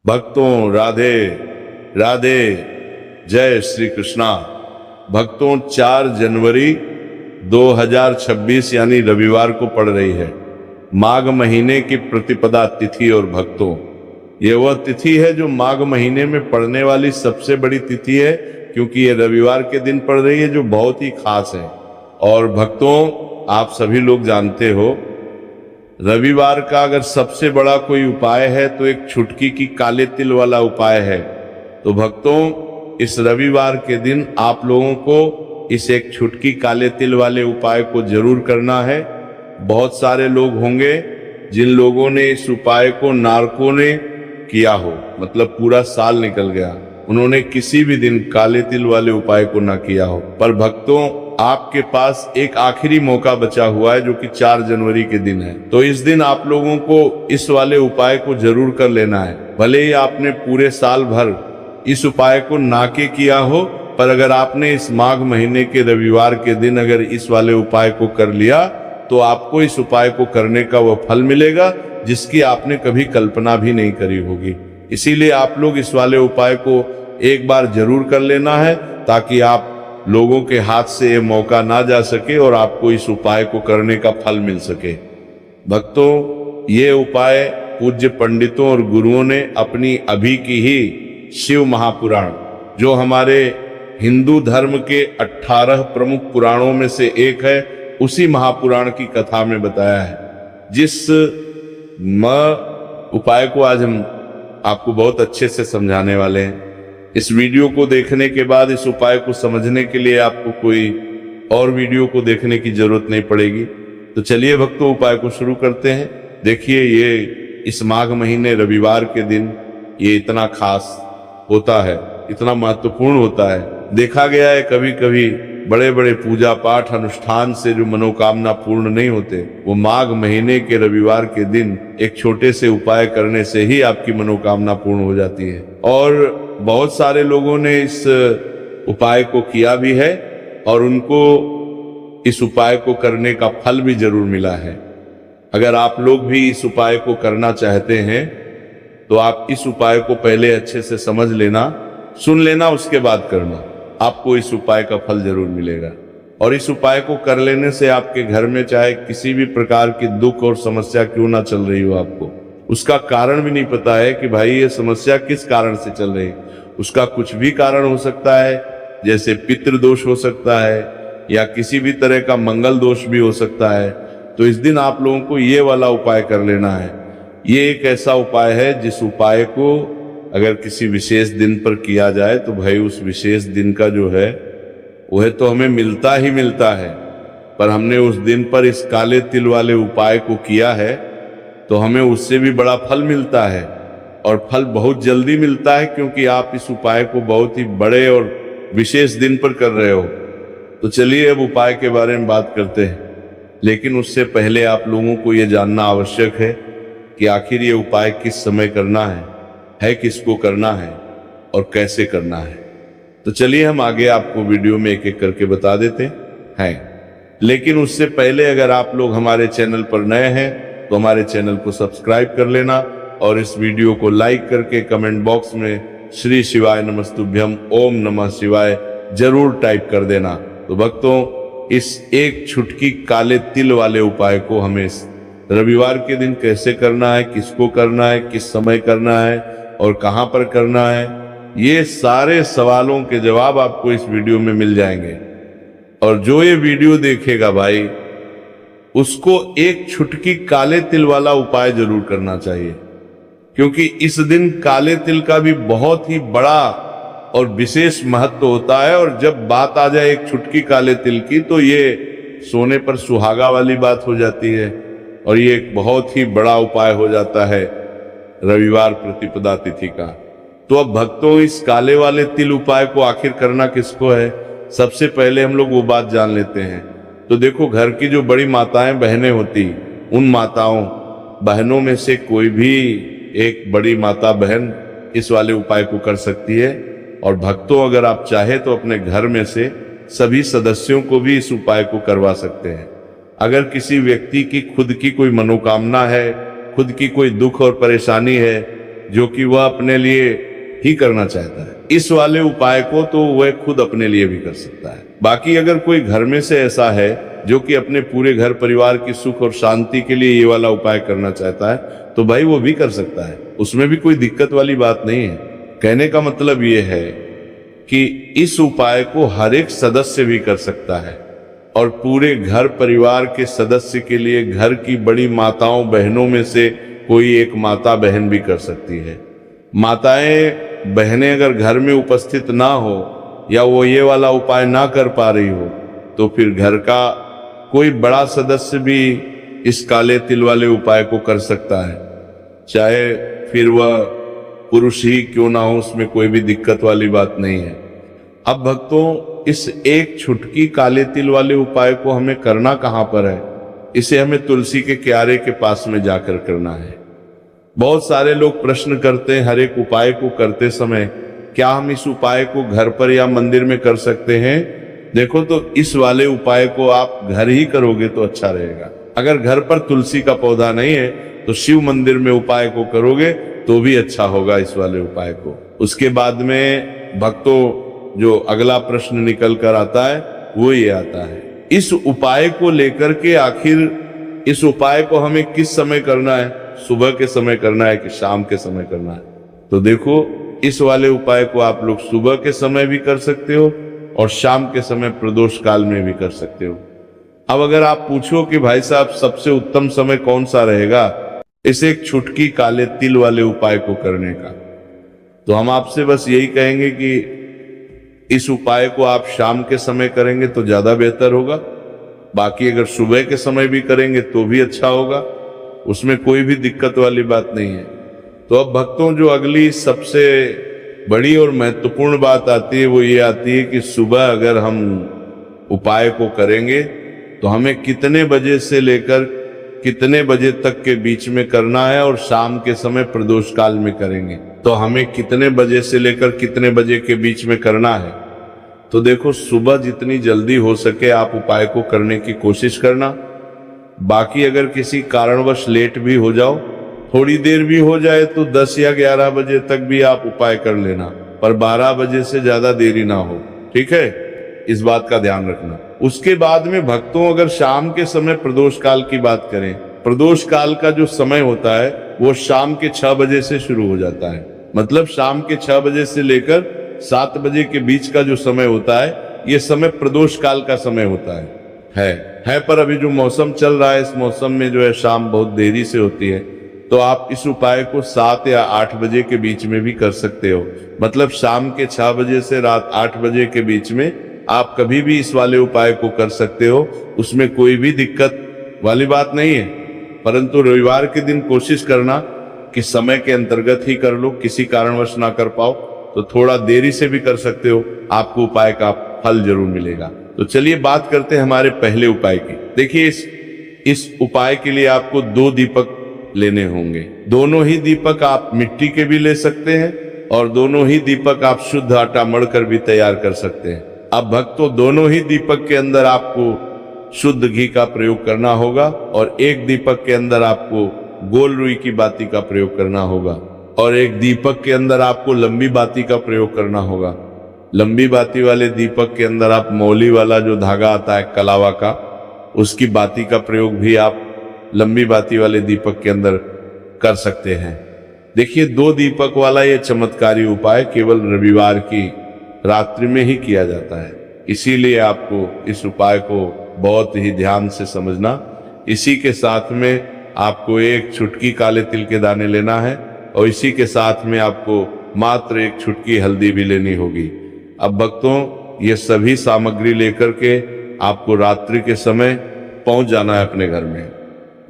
भक्तों राधे राधे, जय श्री कृष्णा। भक्तों 4 जनवरी 2026 यानी रविवार को पड़ रही है माघ महीने की प्रतिपदा तिथि। और भक्तों ये वह तिथि है जो माघ महीने में पड़ने वाली सबसे बड़ी तिथि है, क्योंकि ये रविवार के दिन पड़ रही है जो बहुत ही खास है। और भक्तों आप सभी लोग जानते हो रविवार का अगर सबसे बड़ा कोई उपाय है तो एक छुटकी की काले तिल वाला उपाय है। तो भक्तों इस रविवार के दिन आप लोगों को इस एक छुटकी काले तिल वाले उपाय को जरूर करना है। बहुत सारे लोग होंगे जिन लोगों ने इस उपाय को नारकों ने किया हो, मतलब पूरा साल निकल गया, उन्होंने किसी भी दिन काले तिल वाले उपाय को ना किया हो। पर भक्तों आपके पास एक आखिरी मौका बचा हुआ है जो कि 4 जनवरी के दिन है। तो इस दिन आप लोगों को इस वाले उपाय को जरूर कर लेना है। भले ही आपने पूरे साल भर इस उपाय को ना के किया हो, पर अगर आपने इस माघ महीने के रविवार के दिन अगर इस वाले उपाय को कर लिया तो आपको इस उपाय को करने का वह फल मिलेगा जिसकी आपने कभी कल्पना भी नहीं करी होगी। इसीलिए आप लोग इस वाले उपाय को एक बार जरूर कर लेना है, ताकि आप लोगों के हाथ से ये मौका ना जा सके और आपको इस उपाय को करने का फल मिल सके। भक्तों ये उपाय पूज्य पंडितों और गुरुओं ने अपनी अभी की ही शिव महापुराण, जो हमारे हिंदू धर्म के 18 प्रमुख पुराणों में से एक है, उसी महापुराण की कथा में बताया है। जिस उपाय को आज हम आपको बहुत अच्छे से समझाने वाले हैं। इस वीडियो को देखने के बाद इस उपाय को समझने के लिए आपको कोई और वीडियो को देखने की जरूरत नहीं पड़ेगी। तो चलिए भक्तों उपाय को शुरू करते हैं। देखिए ये इस माघ महीने रविवार के दिन ये इतना खास होता है, इतना महत्वपूर्ण होता है। देखा गया है कभी कभी बड़े बड़े पूजा पाठ अनुष्ठान से जो मनोकामना पूर्ण नहीं होते, वो माघ महीने के रविवार के दिन एक छोटे से उपाय करने से ही आपकी मनोकामना पूर्ण हो जाती है। और बहुत सारे लोगों ने इस उपाय को किया भी है और उनको इस उपाय को करने का फल भी जरूर मिला है। अगर आप लोग भी इस उपाय को करना चाहते हैं तो आप इस उपाय को पहले अच्छे से समझ लेना, सुन लेना, उसके बाद करना। आपको इस उपाय का फल जरूर मिलेगा। और इस उपाय को कर लेने से आपके घर में चाहे किसी भी प्रकार की दुख और समस्या क्यों ना चल रही हो, आपको उसका कारण भी नहीं पता है कि भाई ये समस्या किस कारण से चल रही है, उसका कुछ भी कारण हो सकता है, जैसे पितृदोष हो सकता है या किसी भी तरह का मंगल दोष भी हो सकता है। तो इस दिन आप लोगों को ये वाला उपाय कर लेना है। ये एक ऐसा उपाय है जिस उपाय को अगर किसी विशेष दिन पर किया जाए तो भाई उस विशेष दिन का जो है वह तो हमें मिलता ही मिलता है। पर हमने उस दिन पर इस काले तिल वाले उपाय को किया है तो हमें उससे भी बड़ा फल मिलता है, और फल बहुत जल्दी मिलता है, क्योंकि आप इस उपाय को बहुत ही बड़े और विशेष दिन पर कर रहे हो। तो चलिए अब उपाय के बारे में बात करते हैं, लेकिन उससे पहले आप लोगों को यह जानना आवश्यक है कि आखिर ये उपाय किस समय करना है किसको करना है और कैसे करना है। तो चलिए हम आगे आपको वीडियो में एक एक करके बता देते हैं। लेकिन उससे पहले अगर आप लोग हमारे चैनल पर नए हैं तो हमारे चैनल को सब्सक्राइब कर लेना और इस वीडियो को लाइक करके कमेंट बॉक्स में श्री शिवाय नमस्तुभ्यम ओम नमः शिवाय जरूर टाइप कर देना। तो भक्तों इस एक छुटकी काले तिल वाले उपाय को हमें रविवार के दिन कैसे करना है, किसको करना है, किस समय करना है और कहां पर करना है, ये सारे सवालों के जवाब आपको इस वीडियो में मिल जाएंगे। और जो ये वीडियो देखेगा भाई उसको एक छुटकी काले तिल वाला उपाय जरूर करना चाहिए, क्योंकि इस दिन काले तिल का भी बहुत ही बड़ा और विशेष महत्व होता है। और जब बात आ जाए एक छुटकी काले तिल की तो ये सोने पर सुहागा वाली बात हो जाती है और ये एक बहुत ही बड़ा उपाय हो जाता है रविवार प्रतिपदा तिथि का। तो अब भक्तों इस काले वाले तिल उपाय को आखिर करना किसको है, सबसे पहले हम लोग वो बात जान लेते हैं। तो देखो घर की जो बड़ी माताएं बहनें होती, उन माताओं बहनों में से कोई भी एक बड़ी माता बहन इस वाले उपाय को कर सकती है। और भक्तों अगर आप चाहे तो अपने घर में से सभी सदस्यों को भी इस उपाय को करवा सकते हैं। अगर किसी व्यक्ति की खुद की कोई मनोकामना है, खुद की कोई दुख और परेशानी है, जो कि वह अपने लिए ही करना चाहता है। इस वाले उपाय को तो वह खुद अपने लिए भी कर सकता है। बाकी अगर कोई घर में से ऐसा है जो कि अपने पूरे घर परिवार की सुख और शांति के लिए ये वाला उपाय करना चाहता है, तो भाई वो भी कर सकता है, उसमें भी कोई दिक्कत वाली बात नहीं है। कहने का मतलब ये है कि इस उपाय को हर एक सदस्य भी कर सकता है और पूरे घर परिवार के सदस्य के लिए घर की बड़ी माताओं बहनों में से कोई एक माता बहन भी कर सकती है। माताएं बहनें अगर घर में उपस्थित ना हो या वो ये वाला उपाय ना कर पा रही हो, तो फिर घर का कोई बड़ा सदस्य भी इस काले तिल वाले उपाय को कर सकता है, चाहे फिर वह पुरुष ही क्यों ना हो, उसमें कोई भी दिक्कत वाली बात नहीं है। अब भक्तों, इस एक छुटकी काले तिल वाले उपाय को हमें करना कहां पर है? इसे हमें तुलसी के क्यारे के पास में जाकर करना है। बहुत सारे लोग प्रश्न करते हैं हर एक उपाय को करते समय, क्या हम इस उपाय को घर पर या मंदिर में कर सकते हैं? देखो, तो इस वाले उपाय को आप घर ही करोगे तो अच्छा रहेगा। अगर घर पर तुलसी का पौधा नहीं है तो शिव मंदिर में उपाय को करोगे तो भी अच्छा होगा इस वाले उपाय को। उसके बाद में भक्तों जो अगला प्रश्न निकल कर आता है वो ये आता है, इस उपाय को लेकर के आखिर इस उपाय को हमें किस समय करना है? सुबह के समय करना है कि शाम के समय करना है? तो देखो, इस वाले उपाय को आप लोग सुबह के समय भी कर सकते हो और शाम के समय प्रदोष काल में भी कर सकते हो। अब अगर आप पूछो कि भाई साहब सबसे उत्तम समय कौन सा रहेगा इस एक छुटकी काले तिल वाले उपाय को करने का, तो हम आपसे बस यही कहेंगे कि इस उपाय को आप शाम के समय करेंगे तो ज्यादा बेहतर होगा। बाकी अगर सुबह के समय भी करेंगे तो भी अच्छा होगा, उसमें कोई भी दिक्कत वाली बात नहीं है। तो अब भक्तों, जो अगली सबसे बड़ी और महत्वपूर्ण बात आती है वो ये आती है कि सुबह अगर हम उपाय को करेंगे तो हमें कितने बजे से लेकर कितने बजे तक के बीच में करना है, और शाम के समय प्रदोष काल में करेंगे तो हमें कितने बजे से लेकर कितने बजे के बीच में करना है। तो देखो, सुबह जितनी जल्दी हो सके आप उपाय को करने की कोशिश करना। बाकी अगर किसी कारणवश लेट भी हो जाओ, थोड़ी देर भी हो जाए, तो 10 या 11 बजे तक भी आप उपाय कर लेना, पर 12 बजे से ज्यादा देरी ना हो, ठीक है? इस बात का ध्यान रखना। उसके बाद में भक्तों, अगर शाम के समय प्रदोष काल की बात करें, प्रदोष काल का जो समय होता है वो शाम के 6 बजे से शुरू हो जाता है। मतलब शाम के 6 बजे से लेकर 7 बजे के बीच का जो समय होता है, ये समय प्रदोष काल का समय होता है। पर अभी जो मौसम चल रहा है, इस मौसम में जो है शाम बहुत देरी से होती है, तो आप इस उपाय को 7 या 8 बजे के बीच में भी कर सकते हो। मतलब शाम के 6 बजे से रात 8 बजे के बीच में आप कभी भी इस वाले उपाय को कर सकते हो, उसमें कोई भी दिक्कत वाली बात नहीं है। परंतु रविवार के दिन कोशिश करना कि समय के अंतर्गत ही कर लो, किसी कारणवश ना कर पाओ तो थोड़ा देरी से भी कर सकते हो, आपको उपाय का फल जरूर मिलेगा। तो चलिए बात करते हैं हमारे पहले उपाय की। देखिए, इस उपाय के लिए आपको 2 दीपक लेने होंगे। दोनों ही दीपक आप मिट्टी के भी ले सकते हैं और दोनों ही दीपक आप शुद्ध आटा मढ़कर भी तैयार कर सकते हैं। अब भक्तों, दोनों ही दीपक के अंदर आपको शुद्ध घी का प्रयोग करना होगा और एक दीपक के अंदर आपको गोल रुई की बाती का प्रयोग करना होगा और एक दीपक के अंदर आपको लंबी बाती का प्रयोग करना होगा। लंबी बाती वाले दीपक के अंदर आप मौली वाला जो धागा आता है कलावा का, उसकी बाती का प्रयोग भी आप लंबी बाती वाले दीपक के अंदर कर सकते हैं। देखिए, 2 दीपक वाला ये चमत्कारी उपाय केवल रविवार की रात्रि में ही किया जाता है, इसीलिए आपको इस उपाय को बहुत ही ध्यान से समझना। इसी के साथ में आपको एक चुटकी काले तिल के दाने लेना है और इसी के साथ में आपको मात्र एक चुटकी हल्दी भी लेनी होगी। अब भक्तों, ये सभी सामग्री लेकर के आपको रात्रि के समय पहुंच जाना है अपने घर में।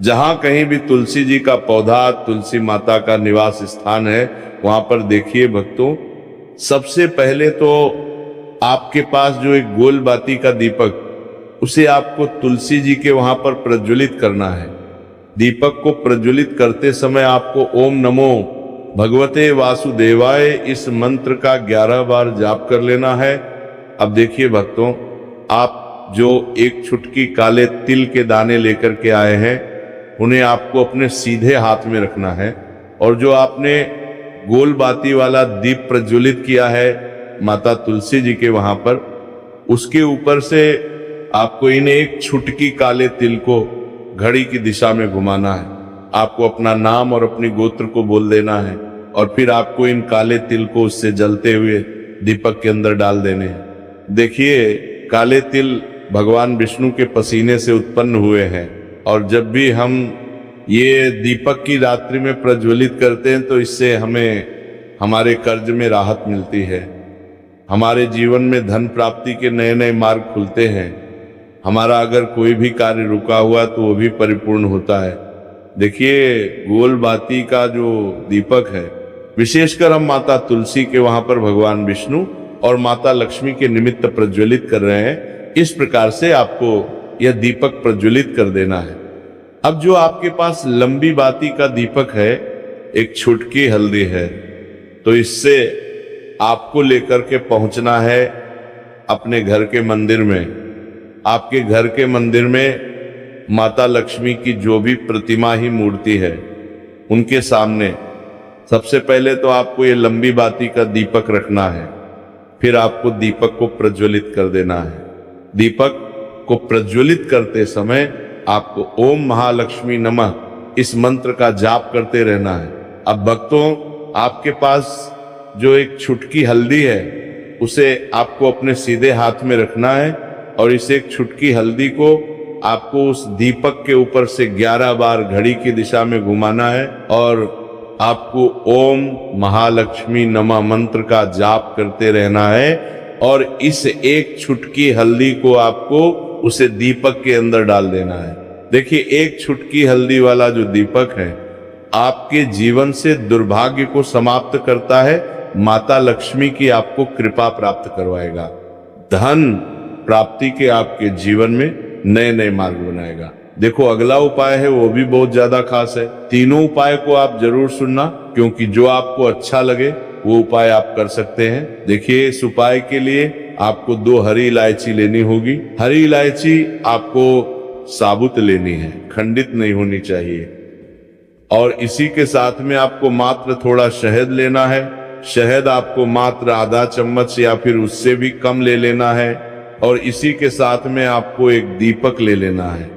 जहां कहीं भी तुलसी जी का पौधा, तुलसी माता का निवास स्थान है, वहां पर देखिए भक्तों, सबसे पहले तो आपके पास जो एक गोल बाती का दीपक, उसे आपको तुलसी जी के वहां पर प्रज्वलित करना है। दीपक को प्रज्वलित करते समय आपको ओम नमो भगवते वासुदेवाय इस मंत्र का 11 बार जाप कर लेना है। अब देखिए भक्तों, आप जो एक चुटकी काले तिल के दाने लेकर के आए हैं, उन्हें आपको अपने सीधे हाथ में रखना है और जो आपने गोल बाती वाला दीप प्रज्वलित किया है माता तुलसी जी के वहां पर, उसके ऊपर से आपको इन एक छुटकी काले तिल को घड़ी की दिशा में घुमाना है। आपको अपना नाम और अपनी गोत्र को बोल देना है और फिर आपको इन काले तिल को उससे जलते हुए दीपक के अंदर डाल देने हैं। देखिए, काले तिल भगवान विष्णु के पसीने से उत्पन्न हुए हैं और जब भी हम ये दीपक की रात्रि में प्रज्वलित करते हैं तो इससे हमें हमारे कर्ज में राहत मिलती है, हमारे जीवन में धन प्राप्ति के नए नए मार्ग खुलते हैं, हमारा अगर कोई भी कार्य रुका हुआ तो वो भी परिपूर्ण होता है। देखिए, गोल बाती का जो दीपक है, विशेषकर हम माता तुलसी के वहां पर भगवान विष्णु और माता लक्ष्मी के निमित्त प्रज्वलित कर रहे हैं। इस प्रकार से आपको यह दीपक प्रज्वलित कर देना है। अब जो आपके पास लंबी बाती का दीपक है, एक छुटकी हल्दी है, तो इससे आपको लेकर के पहुंचना है अपने घर के मंदिर में। आपके घर के मंदिर में माता लक्ष्मी की जो भी प्रतिमा ही मूर्ति है, उनके सामने सबसे पहले तो आपको ये लंबी बाती का दीपक रखना है, फिर आपको दीपक को प्रज्वलित कर देना है। दीपक को प्रज्वलित करते समय आपको ओम महालक्ष्मी नमः इस मंत्र का जाप करते रहना है। अब भक्तों, आपके पास जो एक छुटकी हल्दी है, उसे आपको अपने सीधे हाथ में रखना है और इस एक छुटकी हल्दी को आपको उस दीपक के ऊपर से 11 बार घड़ी की दिशा में घुमाना है और आपको ओम महालक्ष्मी नमः मंत्र का जाप करते रहना है और इस एक छुटकी हल्दी को आपको उसे दीपक के अंदर डाल देना है। देखिए, एक छुटकी हल्दी वाला जो दीपक है आपके जीवन से दुर्भाग्य को समाप्त करता है, माता लक्ष्मी की आपको कृपा प्राप्त करवाएगा, धन प्राप्ति के आपके जीवन में नए नए मार्ग बनाएगा। देखो, अगला उपाय है वो भी बहुत ज्यादा खास है। तीनों उपाय को आप जरूर सुनना, क्योंकि जो आपको अच्छा लगे वो उपाय आप कर सकते हैं। देखिए, इस उपाय के लिए आपको 2 हरी इलायची लेनी होगी। हरी इलायची आपको साबुत लेनी है, खंडित नहीं होनी चाहिए। और इसी के साथ में आपको मात्र थोड़ा शहद लेना है। शहद आपको मात्र आधा चम्मच या फिर उससे भी कम ले लेना है। और इसी के साथ में आपको एक दीपक ले लेना है।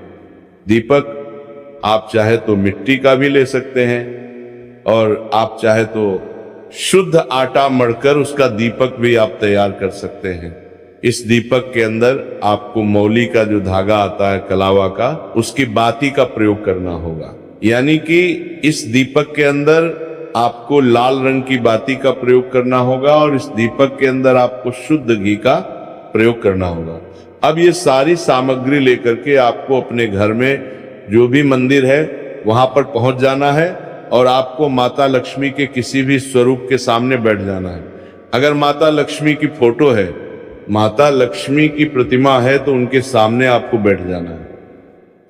दीपक आप चाहे तो मिट्टी का भी ले सकते हैं और आप चाहे तो शुद्ध आटा मढ़कर उसका दीपक भी आप तैयार कर सकते हैं। इस दीपक के अंदर आपको मौली का जो धागा आता है कलावा का, उसकी बाती का प्रयोग करना होगा। यानी कि इस दीपक के अंदर आपको लाल रंग की बाती का प्रयोग करना होगा और इस दीपक के अंदर आपको शुद्ध घी का प्रयोग करना होगा। अब ये सारी सामग्री लेकर के आपको अपने घर में जो भी मंदिर है वहां पर पहुंच जाना है और आपको माता लक्ष्मी के किसी भी स्वरूप के सामने बैठ जाना है। अगर माता लक्ष्मी की फोटो है, माता लक्ष्मी की प्रतिमा है, तो उनके सामने आपको बैठ जाना है।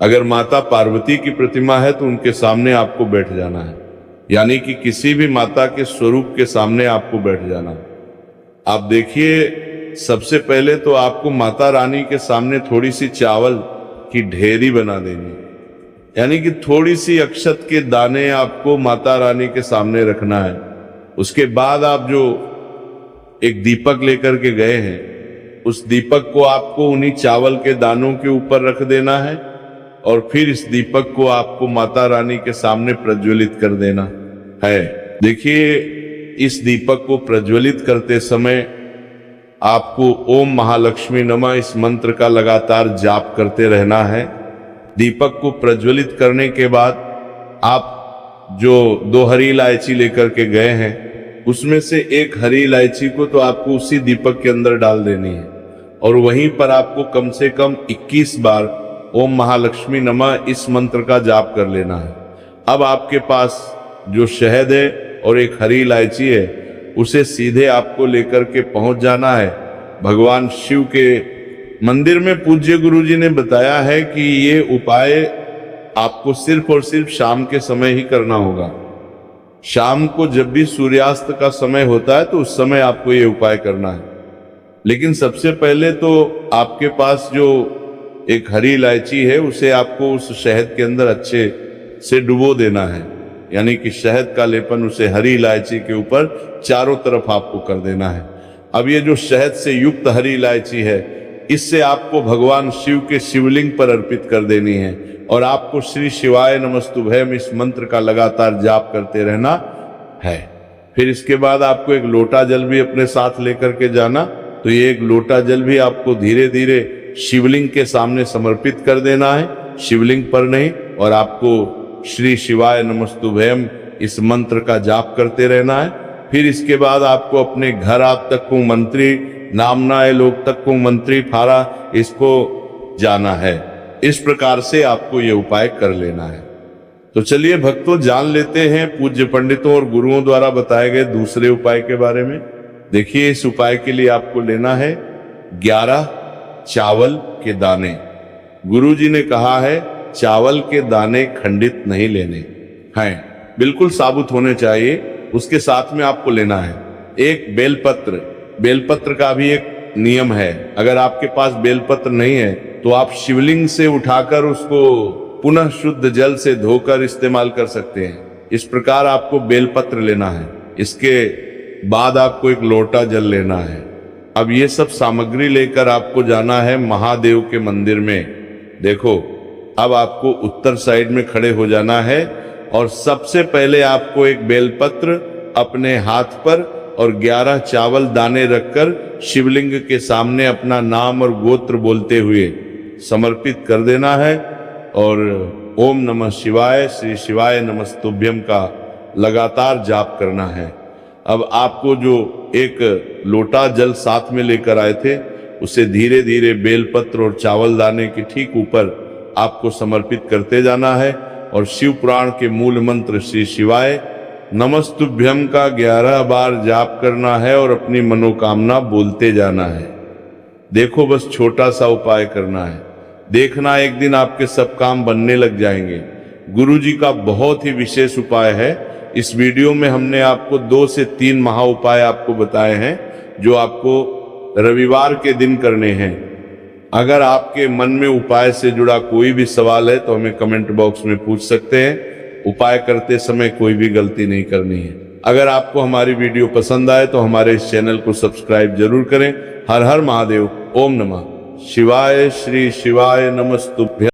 अगर माता पार्वती की प्रतिमा है तो उनके सामने आपको बैठ जाना है। यानी कि किसी भी माता के स्वरूप के सामने आपको बैठ जाना है। आप देखिए, सबसे पहले तो आपको माता रानी के सामने थोड़ी सी चावल की ढेरी बना देनी, यानी कि थोड़ी सी अक्षत के दाने आपको माता रानी के सामने रखना है। उसके बाद आप जो एक दीपक लेकर के गए हैं, उस दीपक को आपको उन्हीं चावल के दानों के ऊपर रख देना है और फिर इस दीपक को आपको माता रानी के सामने प्रज्वलित कर देना है। देखिए, इस दीपक को प्रज्वलित करते समय आपको ओम महालक्ष्मी नमः इस मंत्र का लगातार जाप करते रहना है। दीपक को प्रज्वलित करने के बाद आप जो 2 हरी इलायची लेकर के गए हैं, उसमें से एक हरी इलायची को तो आपको उसी दीपक के अंदर डाल देनी है और वहीं पर आपको कम से कम 21 बार ओम महालक्ष्मी नमः इस मंत्र का जाप कर लेना है। अब आपके पास जो शहद है और एक हरी इलायची है, उसे सीधे आपको लेकर के पहुंच जाना है भगवान शिव के मंदिर में। पूज्य गुरुजी ने बताया है कि ये उपाय आपको सिर्फ और सिर्फ शाम के समय ही करना होगा। शाम को जब भी सूर्यास्त का समय होता है तो उस समय आपको ये उपाय करना है। लेकिन सबसे पहले तो आपके पास जो एक हरी इलायची है, उसे आपको उस शहद के अंदर अच्छे से डुबो देना है यानी कि शहद का लेपन उसे हरी इलायची के ऊपर चारों तरफ आपको कर देना है। अब ये जो शहद से युक्त हरी इलायची है, इससे आपको भगवान शिव के शिवलिंग पर अर्पित कर देनी है और आपको श्री शिवाय नमस्तुभयम इस मंत्र का लगातार जाप करते रहना है। फिर इसके बाद आपको एक लोटा जल भी अपने साथ लेकर के जाना। तो ये एक लोटा जल भी आपको धीरे धीरे शिवलिंग के सामने समर्पित कर देना है, शिवलिंग पर नहीं, और आपको श्री शिवाय नमस्तुभयम इस मंत्र का जाप करते रहना है। फिर इसके बाद आपको अपने घर आप तक को मंत्री नामना है लोग तक को मंत्री फारा इसको जाना है। इस प्रकार से आपको ये उपाय कर लेना है। तो चलिए भक्तों, जान लेते हैं पूज्य पंडितों और गुरुओं द्वारा बताए गए दूसरे उपाय के बारे में। देखिए, इस उपाय के लिए आपको लेना है 11 चावल के दाने। गुरुजी ने कहा है चावल के दाने खंडित नहीं लेने हैं, बिल्कुल साबुत होने चाहिए। उसके साथ में आपको लेना है एक बेलपत्र। बेलपत्र का भी एक नियम है, अगर आपके पास बेलपत्र नहीं है तो आप शिवलिंग से उठाकर उसको पुनः शुद्ध जल से धोकर इस्तेमाल कर सकते हैं। इस प्रकार आपको बेलपत्र लेना है। इसके बाद आपको एक लोटा जल लेना है। अब ये सब सामग्री लेकर आपको जाना है महादेव के मंदिर में। देखो, अब आपको उत्तर साइड में खड़े हो जाना है और सबसे पहले आपको एक बेलपत्र अपने हाथ पर और 11 चावल दाने रखकर शिवलिंग के सामने अपना नाम और गोत्र बोलते हुए समर्पित कर देना है और ओम नमः शिवाय श्री शिवाय नमस्तुभ्यम का लगातार जाप करना है। अब आपको जो एक लोटा जल साथ में लेकर आए थे, उसे धीरे धीरे बेलपत्र और चावल दाने के ठीक ऊपर आपको समर्पित करते जाना है और शिव पुराण के मूल मंत्र श्री शिवाय नमस्तुभ्यम का 11 बार जाप करना है और अपनी मनोकामना बोलते जाना है। देखो, बस छोटा सा उपाय करना है, देखना एक दिन आपके सब काम बनने लग जाएंगे। गुरुजी का बहुत ही विशेष उपाय है। इस वीडियो में हमने आपको 2 से 3 महा उपाय आपको बताए हैं जो आपको रविवार के दिन करने हैं। अगर आपके मन में उपाय से जुड़ा कोई भी सवाल है तो हमें कमेंट बॉक्स में पूछ सकते हैं। उपाय करते समय कोई भी गलती नहीं करनी है। अगर आपको हमारी वीडियो पसंद आए तो हमारे इस चैनल को सब्सक्राइब जरूर करें। हर हर महादेव। ओम नमः शिवाय श्री शिवाय नमस्तुभ्यं।